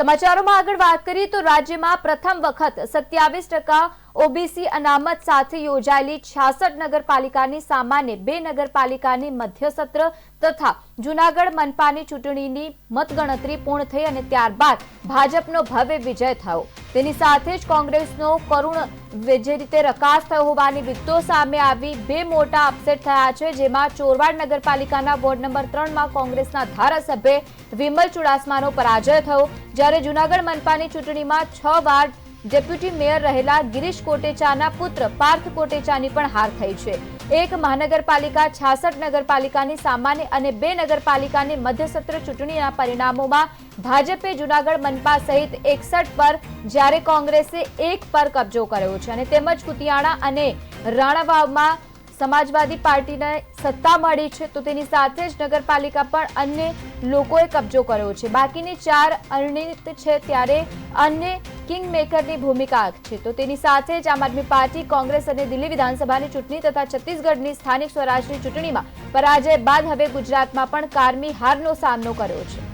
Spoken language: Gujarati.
સમાચારોમાં આગળ વાત કરીએ તો રાજ્યમાં પ્રથમ વખત 27% ઓબીસી અનામત સાથે યોજાયેલી 66 નગરપાલિકાની સામાન્ય 2 નગરપાલિકાની મધ્યસત્ર તથા જૂનાગઢ મનપાની ચૂંટણીની મતગણતરી પૂર્ણ થઈ અને ત્યારબાદ ભાજપનો ભવ્ય વિજય થયો। તેની સાથે જ કોંગ્રેસનો કરુણ જે રીતે રકાસ થયો હોવાની વિગતો સામે આવી। બે મોટા અપસેટ થયા છે, જેમાં ચોરવાડ નગરપાલિકાના વોર્ડ નંબર 3 માં કોંગ્રેસના ધારાસભ્ય વિમલ ચુડાસમાનો પરાજય થયો, જ્યારે જૂનાગઢ મનપાની ચૂંટણીમાં 6 વાર ડેપ્યુટી મેયર રહેલા ગિરીશ કોટેચાના પુત્ર પાર્થ કોટેચાની પણ હાર થઈ છે। એક મહાનગરપાલિકા 66 નગરપાલિકાની સામાન્ય અને 2 નગરપાલિકાની મધ્યસત્ર ચૂંટણીના પરિણામોમાં ભાજપે જૂનાગઢ મનપા સહિત 61 પર જ્યારે કોંગ્રેસે 1 પર કબજો કર્યો છે અને તેમજ કુતિયાણા અને રાણાવાવમાં સમાજવાદી પાર્ટીને સત્તા મળી છે, તો તેની સાથે જ નગરપાલિકા પણ અન્ય લોકોએ કબજો કર્યો છે। બાકીની 4 અનિર્ણિત છે, ત્યારે અન્ય કિંગમેકરની ભૂમિકા છે। તો તેની સાથે જ આમ આદમી પાર્ટી, કોંગ્રેસ અને દિલ્હી વિધાનસભાની ચૂંટણી તથા છત્તીસગઢની સ્થાનિક સ્વરાજની ચૂંટણીમાં પરાજય બાદ હવે ગુજરાતમાં પણ કારમી હારનો સામનો કર્યો છે।